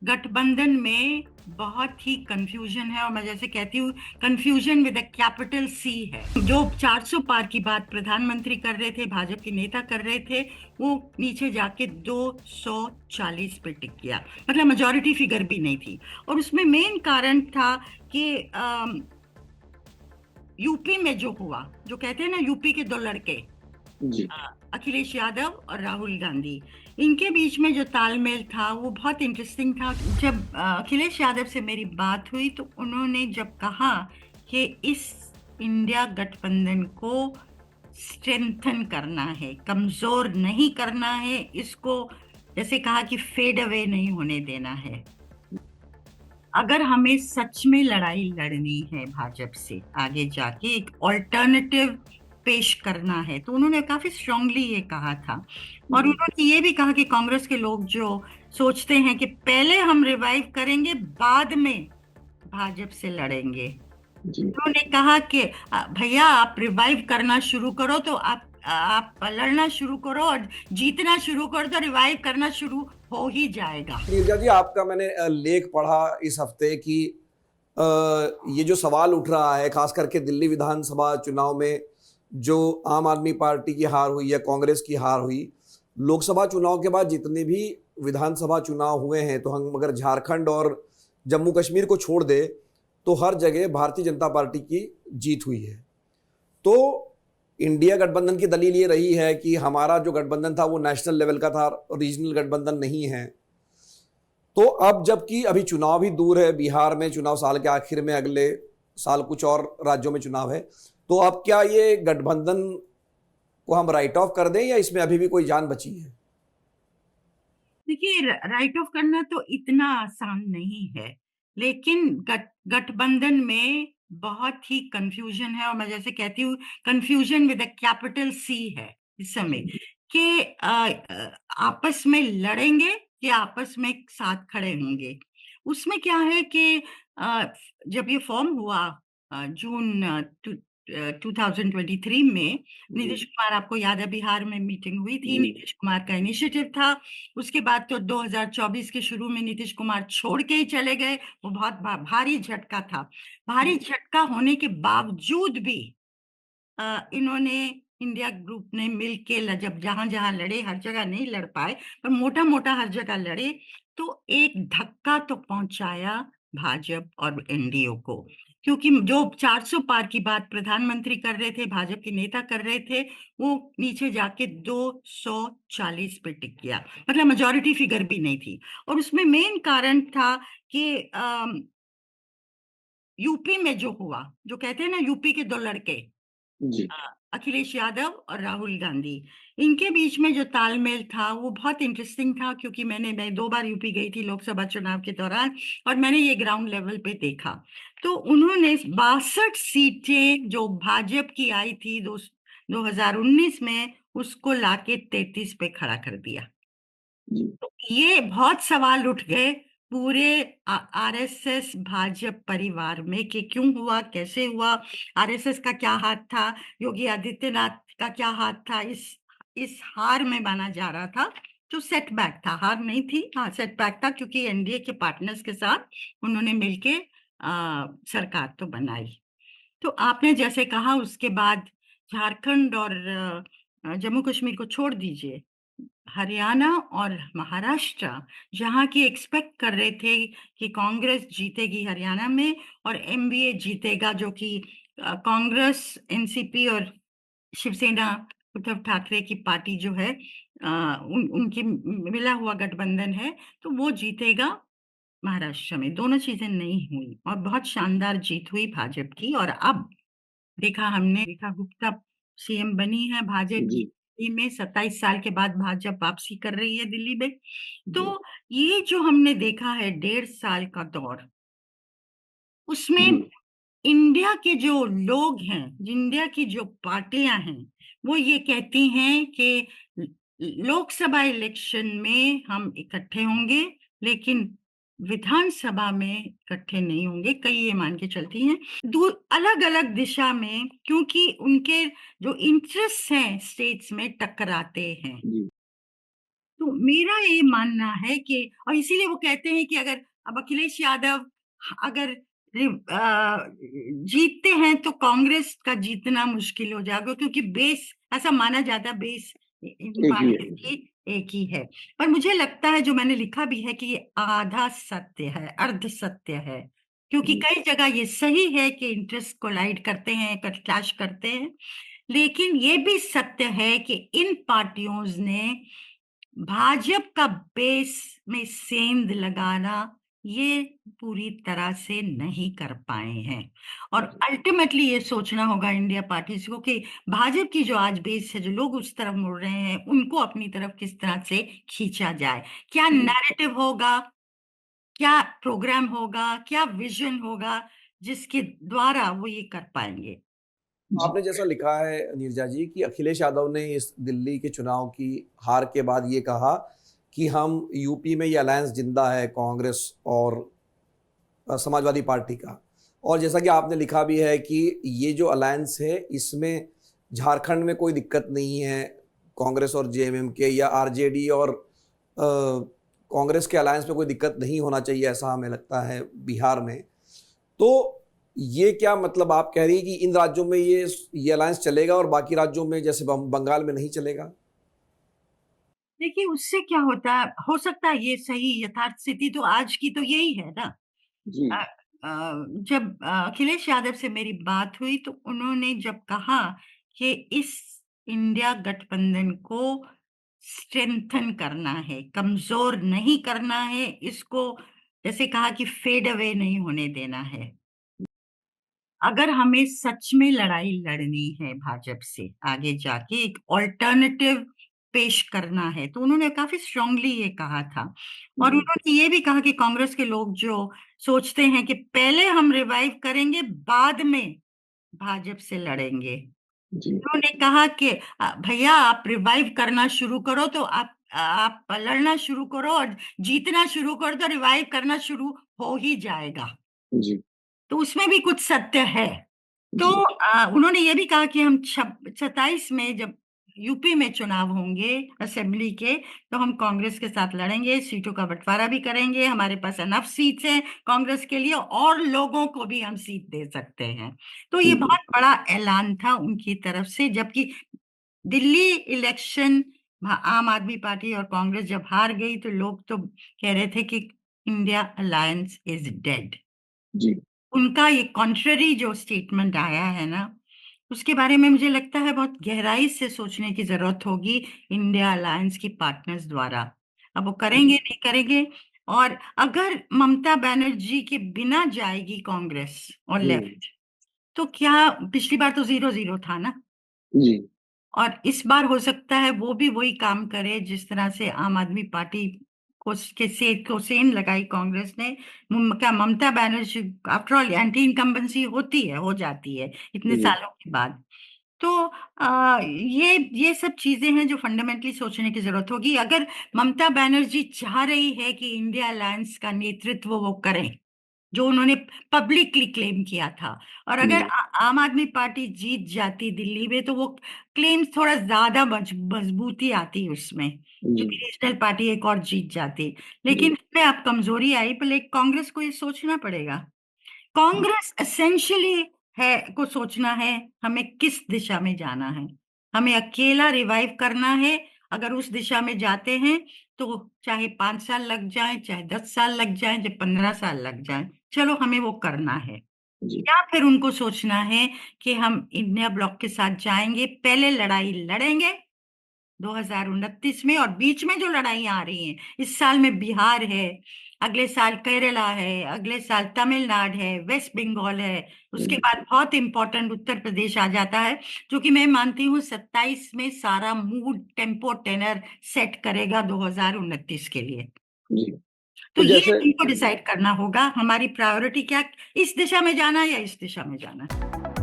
गठबंधन में बहुत ही कंफ्यूजन है और मैं जैसे कहती हूँ confusion with a capital C है। जो 400 पार की बात प्रधानमंत्री कर रहे थे, भाजपा के नेता कर रहे थे, वो नीचे जाके 240 पे टिक गया। मतलब मेजॉरिटी फिगर भी नहीं थी। और उसमें मेन कारण था कि यूपी में जो हुआ, जो कहते हैं ना यूपी के दो लड़के, जी। अखिलेश यादव और राहुल गांधी, इनके बीच में जो तालमेल था वो बहुत इंटरेस्टिंग था। जब अखिलेश यादव से मेरी बात हुई तो उन्होंने जब कहा कि इस इंडिया गठबंधन को स्ट्रेंथन करना है, कमजोर नहीं करना है इसको, जैसे कहा कि फेड अवे नहीं होने देना है। अगर हमें सच में लड़ाई लड़नी है भाजपा से आगे जाके, एक ऑल्टरनेटिव पेश करना है, तो उन्होंने काफी स्ट्रांगली ये कहा था। और जी। उन्होंने ये भी कहा कि कांग्रेस के लोग जो सोचते हैं कि पहले हम रिवाइव करेंगे बाद में भाजपा से लड़ेंगे, जी। उन्होंने कहा कि भैया आप रिवाइव करना शुरू करो तो आप लड़ना शुरू करो, और जीतना शुरू करो तो रिवाइव करना शुरू हो ही जाएगा। नीरजा जी, आपका मैंने लेख पढ़ा इस हफ्ते कि अ, ये जो सवाल उठ रहा है खास करके दिल्ली विधानसभा चुनाव में, जो आम आदमी पार्टी की हार हुई या कांग्रेस की हार हुई, लोकसभा चुनाव के बाद जितने भी विधानसभा चुनाव हुए हैं, तो हम अगर झारखंड और जम्मू कश्मीर को छोड़ दे तो हर जगह भारतीय जनता पार्टी की जीत हुई है। तो इंडिया गठबंधन की दलील ये रही है कि हमारा जो गठबंधन था वो नेशनल लेवल का था, रीजनल गठबंधन नहीं है। तो अब जबकि अभी चुनाव भी दूर है, बिहार में चुनाव साल के आखिर में, अगले साल कुछ और राज्यों में चुनाव है, तो अब क्या ये गठबंधन को हम राइट ऑफ कर दें या इसमें अभी भी कोई जान बची है? देखिए, राइट ऑफ करना तो इतना आसान नहीं है, लेकिन गठबंधन में बहुत ही कंफ्यूजन है। और मैं जैसे कहती हूँ confusion with a capital C है इस समय, कि आपस में लड़ेंगे कि आपस में साथ खड़े होंगे। उसमें क्या है कि जब ये फॉर्म हुआ जून 2023 में, नीतीश जी। कुमार, आपको याद है बिहार में मीटिंग हुई थी, जी। नीतीश कुमार का इनिशिएटिव था। उसके बाद तो 2024 के शुरू में नीतीश कुमार छोड़ के ही चले गए। वो बहुत भारी झटका था। भारी झटका होने के बावजूद भी इन्होंने, इंडिया ग्रुप ने मिलके जब जहां जहां लड़े, हर जगह नहीं लड़ पाए पर मोटा मोटा हर जगह लड़े, तो एक धक्का तो पहुंचाया भाजपा और एनडीओ को। क्योंकि जो 400 पार की बात प्रधानमंत्री कर रहे थे, भाजपा के नेता कर रहे थे, वो नीचे जाके 240 पे टिक गया। मतलब मेजॉरिटी फिगर भी नहीं थी। और उसमें मेन कारण था कि यूपी में जो हुआ, जो कहते हैं ना यूपी के दो लड़के, जी। अखिलेश यादव और राहुल गांधी, इनके बीच में जो तालमेल था वो बहुत इंटरेस्टिंग था। क्योंकि मैं 2 बार यूपी गई थी लोकसभा चुनाव के दौरान, और मैंने ये ग्राउंड लेवल पे देखा। तो उन्होंने 62 सीटें जो भाजपा की आई थी 2019 में, उसको लाके 33 पे खड़ा कर दिया। जी। ये बहुत सवाल उठ गए पूरे आरएसएस भाजपा परिवार में कि क्यों हुआ, कैसे हुआ, आरएसएस का क्या हाथ था, योगी आदित्यनाथ का क्या हाथ था इस हार में। माना जा रहा था जो सेटबैक था, हार नहीं थी, हाँ सेटबैक था, क्योंकि एनडीए के पार्टनर्स के साथ उन्होंने मिलके सरकार तो बनाई। तो आपने जैसे कहा, उसके बाद झारखंड और जम्मू कश्मीर को छोड़ दीजिए, हरियाणा और महाराष्ट्र, जहां की एक्सपेक्ट कर रहे थे कि कांग्रेस जीतेगी हरियाणा में और एमवीए जीतेगा, जो कि कांग्रेस, एनसीपी और शिवसेना, उद्धव ठाकरे की पार्टी जो है, उनकी मिला हुआ गठबंधन है, तो वो जीतेगा महाराष्ट्र में। दोनों चीजें नहीं हुई और बहुत शानदार जीत हुई भाजपा की। और अब देखा हमने, रेखा गुप्ता सीएम बनी है भाजपा की जी। दिल्ली में, 27 साल के बाद भाजपा वापसी कर रही है दिल्ली में। तो जी। ये जो हमने देखा है 1.5 साल का दौर, उसमें जी। इंडिया के जो लोग हैं, इंडिया की जो पार्टियां हैं, वो ये कहती हैं कि लोकसभा इलेक्शन में हम इकट्ठे होंगे, लेकिन विधानसभा में इकट्ठे नहीं होंगे। कई ये मान के चलती हैं दूर अलग अलग दिशा में, क्योंकि उनके जो इंटरेस्ट हैं स्टेट्स में टकराते हैं। जी। तो मेरा ये मानना है कि, और इसीलिए वो कहते हैं कि अगर अब अखिलेश यादव अगर जीतते हैं तो कांग्रेस का जीतना मुश्किल हो जाएगा, क्योंकि बेस, ऐसा माना जाता है, बेस इन एक ही है। पार्टी की एक ही है। पर मुझे लगता है, जो मैंने लिखा भी है, कि ये आधा सत्य है, अर्ध सत्य है, क्योंकि जी कई जगह ये सही है कि इंटरेस्ट कोलाइड करते हैं, क्लैश करते हैं, लेकिन ये भी सत्य है कि इन पार्टियों ने भाजपा का बेस में सेंध लगाना ये पूरी तरह से नहीं कर पाए हैं। और अल्टीमेटली ये सोचना होगा इंडिया पार्टीज को कि भाजपा की जो आज बेस है, जो लोग उस तरफ मुड़ रहे हैं, उनको अपनी तरफ किस तरह से खींचा जाए। क्या नैरेटिव होगा, क्या प्रोग्राम होगा, क्या विजन होगा, जिसके द्वारा वो ये कर पाएंगे। जी आपने जैसा लिखा है नीरजा जी कि अखिलेश यादव ने इस दिल्ली के चुनाव की हार के बाद ये कहा कि हम यूपी में ये अलायंस जिंदा है कांग्रेस और समाजवादी पार्टी का, और जैसा कि आपने लिखा भी है कि ये जो अलायंस है इसमें झारखंड में कोई दिक्कत नहीं है कांग्रेस और जेएमएम के, या आरजेडी और कांग्रेस के अलायंस में कोई दिक्कत नहीं होना चाहिए, ऐसा हमें लगता है बिहार में। तो ये क्या मतलब आप कह रही है कि इन राज्यों में ये अलायंस चलेगा और बाकी राज्यों में जैसे बंगाल में नहीं चलेगा? देखिए, उससे क्या होता है, हो सकता है ये सही यथार्थ स्थिति तो आज की तो यही है ना। जी अ, जब अखिलेश यादव से मेरी बात हुई तो उन्होंने जब कहा कि इस इंडिया गठबंधन को स्ट्रेंथन करना है, कमजोर नहीं करना है, इसको जैसे कहा कि फेड अवे नहीं होने देना है। अगर हमें सच में लड़ाई लड़नी है भाजपा से, आगे जाके एक ऑल्टरनेटिव पेश करना है, तो उन्होंने काफी स्ट्रांगली ये कहा था। और जी उन्होंने ये भी कहा कि कांग्रेस के लोग जो सोचते हैं कि पहले हम रिवाइव करेंगे, बाद में भाजपा से लड़ेंगे, जी उन्होंने कहा कि भैया आप रिवाइव करना शुरू करो तो आप लड़ना शुरू करो, और जीतना शुरू करो तो रिवाइव करना शुरू हो ही जाएगा। जी तो उसमें भी कुछ सत्य है। तो जी उन्होंने ये भी कहा कि हम 27 में जब यूपी में चुनाव होंगे असेंबली के, तो हम कांग्रेस के साथ लड़ेंगे, सीटों का बंटवारा भी करेंगे, हमारे पास अनफ सीट्स हैं कांग्रेस के लिए, और लोगों को भी हम सीट दे सकते हैं। तो ये जी बहुत बड़ा ऐलान था उनकी तरफ से। जबकि दिल्ली इलेक्शन आम आदमी पार्टी और कांग्रेस जब हार गई तो लोग तो कह रहे थे कि इंडिया अलायंस इज डेड। जी उनका ये कॉन्ट्ररी जो स्टेटमेंट आया है ना, उसके बारे में मुझे लगता है बहुत गहराई से सोचने की जरूरत होगी इंडिया अलायंस की पार्टनर्स द्वारा। अब वो करेंगे नहीं करेंगे, और अगर ममता बनर्जी के बिना जाएगी कांग्रेस और लेफ्ट, तो क्या, पिछली बार तो 0-0 था ना, जी और इस बार हो सकता है वो भी वही काम करे जिस तरह से आम आदमी पार्टी को सेन लगाई कांग्रेस ने। क्या Mamata Banerjee, after all anti incumbency होती है, हो जाती है इतने जी सालों के बाद। तो ये सब चीजें हैं जो फंडामेंटली सोचने की जरूरत होगी। अगर ममता बनर्जी चाह रही है कि इंडिया अलायंस का नेतृत्व वो करें, जो उन्होंने पब्लिकली क्लेम किया था, और अगर जी आम आदमी पार्टी जीत जाती दिल्ली में, तो वो क्लेम थोड़ा ज्यादा मजबूती आती उसमें, जी क्योंकि रीजनल पार्टी एक और जीत जाती। जी लेकिन इसमें अब कमजोरी आई, पर कांग्रेस को ये सोचना पड़ेगा। कांग्रेस एसेंशियली है को सोचना है हमें किस दिशा में जाना है। हमें अकेला रिवाइव करना है, अगर उस दिशा में जाते हैं तो चाहे 5 साल लग जाए, चाहे 10 साल लग जाए, चाहे 15 साल लग जाए, चलो हमें वो करना है। जी या फिर उनको सोचना है कि हम इंडिया ब्लॉक के साथ जाएंगे, पहले लड़ाई लड़ेंगे 2029 में, और बीच में जो लड़ाइयां आ रही हैं, इस साल में बिहार है, अगले साल केरला है, अगले साल तमिलनाडु है, वेस्ट बंगाल है, उसके बाद बहुत इंपॉर्टेंट उत्तर प्रदेश आ जाता है, जो कि मैं मानती हूँ 27 में सारा मूड, टेम्पो, टेनर सेट करेगा 2029 के लिए। जी तो तो ये जैसे हमको डिसाइड करना होगा हमारी प्रायोरिटी क्या, इस दिशा में जाना है या इस दिशा में जाना है।